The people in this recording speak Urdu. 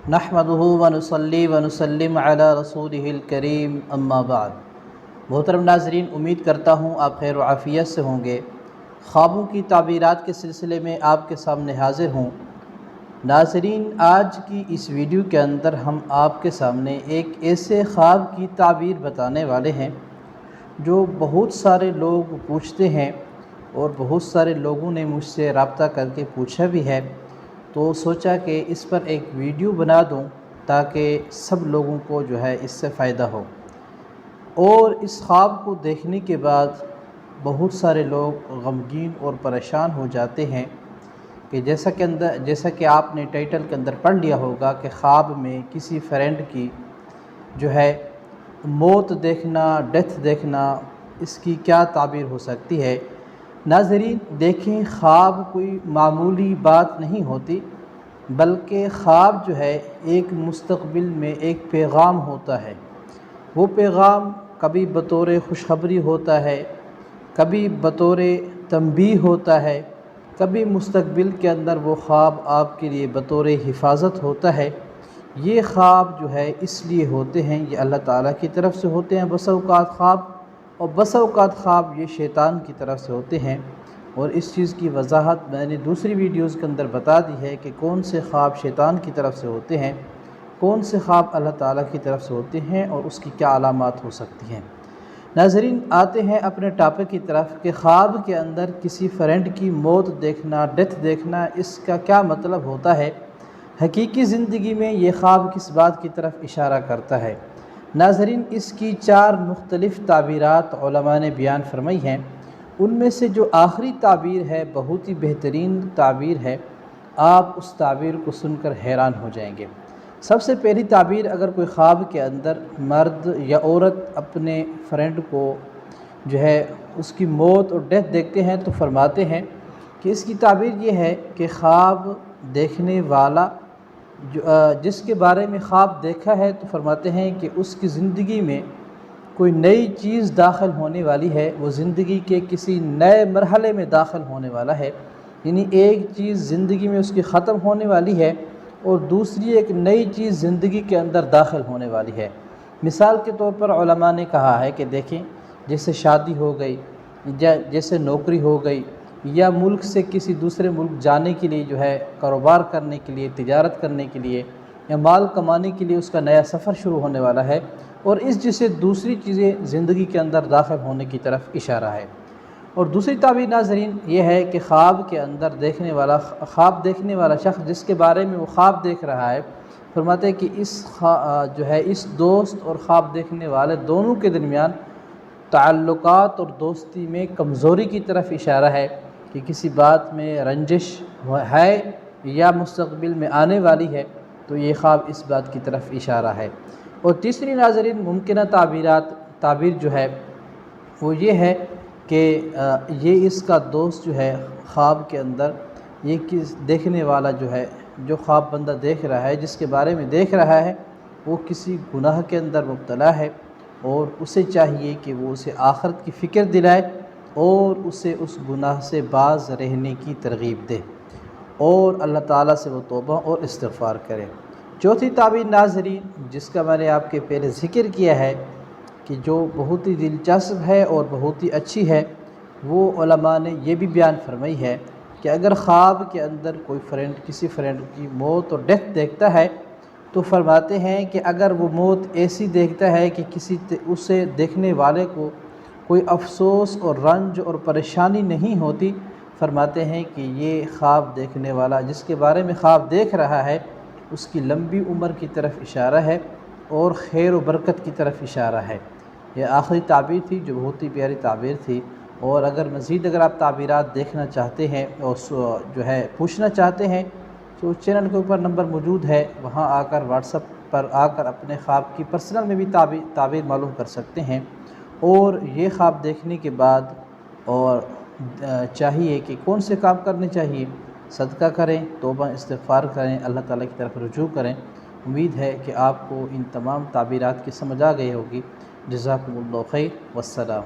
نحمدہ ونصلی ونسلم علی رسولہ الکریم اما بعد۔ محترم ناظرین، امید کرتا ہوں آپ خیر و عافیت سے ہوں گے۔ خوابوں کی تعبیرات کے سلسلے میں آپ کے سامنے حاضر ہوں۔ ناظرین، آج کی اس ویڈیو کے اندر ہم آپ کے سامنے ایک ایسے خواب کی تعبیر بتانے والے ہیں جو بہت سارے لوگ پوچھتے ہیں اور بہت سارے لوگوں نے مجھ سے رابطہ کر کے پوچھا بھی ہے، تو سوچا کہ اس پر ایک ویڈیو بنا دوں تاکہ سب لوگوں کو جو ہے اس سے فائدہ ہو۔ اور اس خواب کو دیکھنے کے بعد بہت سارے لوگ غمگین اور پریشان ہو جاتے ہیں کہ جیسا کہ آپ نے ٹائٹل کے اندر پڑھ لیا ہوگا کہ خواب میں کسی فرینڈ کی جو ہے موت دیکھنا، ڈیتھ دیکھنا، اس کی کیا تعبیر ہو سکتی ہے۔ ناظرین دیکھیں، خواب کوئی معمولی بات نہیں ہوتی، بلکہ خواب جو ہے ایک مستقبل میں ایک پیغام ہوتا ہے۔ وہ پیغام کبھی بطور خوشخبری ہوتا ہے، کبھی بطور تنبیہ ہوتا ہے، کبھی مستقبل کے اندر وہ خواب آپ کے لیے بطور حفاظت ہوتا ہے۔ یہ خواب جو ہے اس لیے ہوتے ہیں، یہ اللہ تعالیٰ کی طرف سے ہوتے ہیں بسا اوقات خواب، اور بسا اوقات خواب یہ شیطان کی طرف سے ہوتے ہیں۔ اور اس چیز کی وضاحت میں نے دوسری ویڈیوز کے اندر بتا دی ہے کہ کون سے خواب شیطان کی طرف سے ہوتے ہیں، کون سے خواب اللہ تعالیٰ کی طرف سے ہوتے ہیں، اور اس کی کیا علامات ہو سکتی ہیں۔ ناظرین، آتے ہیں اپنے ٹاپک کی طرف کہ خواب کے اندر کسی فرینڈ کی موت دیکھنا، ڈیتھ دیکھنا، اس کا کیا مطلب ہوتا ہے۔ حقیقی زندگی میں یہ خواب کس بات کی طرف اشارہ کرتا ہے۔ ناظرین، اس کی 4 مختلف تعبیرات علماء نے بیان فرمائی ہیں۔ ان میں سے جو آخری تعبیر ہے بہت ہی بہترین تعبیر ہے، آپ اس تعبیر کو سن کر حیران ہو جائیں گے۔ سب سے پہلی تعبیر، اگر کوئی خواب کے اندر مرد یا عورت اپنے فرینڈ کو جو ہے اس کی موت اور ڈیتھ دیکھتے ہیں تو فرماتے ہیں کہ اس کی تعبیر یہ ہے کہ خواب دیکھنے والا جس کے بارے میں خواب دیکھا ہے تو فرماتے ہیں کہ اس کی زندگی میں کوئی نئی چیز داخل ہونے والی ہے، وہ زندگی کے کسی نئے مرحلے میں داخل ہونے والا ہے، یعنی ایک چیز زندگی میں اس کی ختم ہونے والی ہے اور دوسری ایک نئی چیز زندگی کے اندر داخل ہونے والی ہے۔ مثال کے طور پر علماء نے کہا ہے کہ دیکھیں، جیسے شادی ہو گئی، جیسے نوکری ہو گئی، یا ملک سے کسی دوسرے ملک جانے کے لیے جو ہے کاروبار کرنے کے لیے، تجارت کرنے کے لیے، یا مال کمانے کے لیے اس کا نیا سفر شروع ہونے والا ہے، اور اس جیسے دوسری چیزیں زندگی کے اندر داخل ہونے کی طرف اشارہ ہے۔ اور دوسری تعبیر ناظرین یہ ہے کہ خواب کے اندر خواب دیکھنے والا شخص جس کے بارے میں وہ خواب دیکھ رہا ہے، فرماتے ہیں کہ اس دوست اور خواب دیکھنے والے دونوں کے درمیان تعلقات اور دوستی میں کمزوری کی طرف اشارہ ہے، کہ کسی بات میں رنجش ہے یا مستقبل میں آنے والی ہے، تو یہ خواب اس بات کی طرف اشارہ ہے۔ اور تیسری ناظرین ممکنہ تعبیر جو ہے وہ یہ ہے کہ یہ اس کا دوست جو ہے خواب کے اندر یہ دیکھنے والا جو خواب بندہ دیکھ رہا ہے، جس کے بارے میں دیکھ رہا ہے، وہ کسی گناہ کے اندر مبتلا ہے، اور اسے چاہیے کہ وہ اسے آخرت کی فکر دلائے اور اسے اس گناہ سے باز رہنے کی ترغیب دے، اور اللہ تعالیٰ سے وہ توبہ اور استغفار کرے۔ چوتھی تعبیر ناظرین، جس کا میں نے آپ کے پہلے ذکر کیا ہے کہ جو بہت ہی دلچسپ ہے اور بہت ہی اچھی ہے، وہ علماء نے یہ بھی بیان فرمائی ہے کہ اگر خواب کے اندر کوئی کسی فرینڈ کی موت اور ڈیتھ دیکھتا ہے تو فرماتے ہیں کہ اگر وہ موت ایسی دیکھتا ہے کہ اسے دیکھنے والے کو کوئی افسوس اور رنج اور پریشانی نہیں ہوتی، فرماتے ہیں کہ یہ خواب دیکھنے والا جس کے بارے میں خواب دیکھ رہا ہے اس کی لمبی عمر کی طرف اشارہ ہے اور خیر و برکت کی طرف اشارہ ہے۔ یہ آخری تعبیر تھی جو بہت ہی پیاری تعبیر تھی، اور اگر آپ تعبیرات دیکھنا چاہتے ہیں اور جو ہے پوچھنا چاہتے ہیں تو چینل کے اوپر نمبر موجود ہے، وہاں آ کر واٹس ایپ پر آ کر اپنے خواب کی پرسنل میں بھی تعبیر معلوم کر سکتے ہیں۔ اور یہ خواب دیکھنے کے بعد اور چاہیے کہ کون سے کام کرنے چاہیے، صدقہ کریں، توبہ استغفار کریں، اللہ تعالیٰ کی طرف رجوع کریں۔ امید ہے کہ آپ کو ان تمام تعبیرات کی سمجھ آ گئی ہوگی۔ جزاکم اللہ خیر، والسلام۔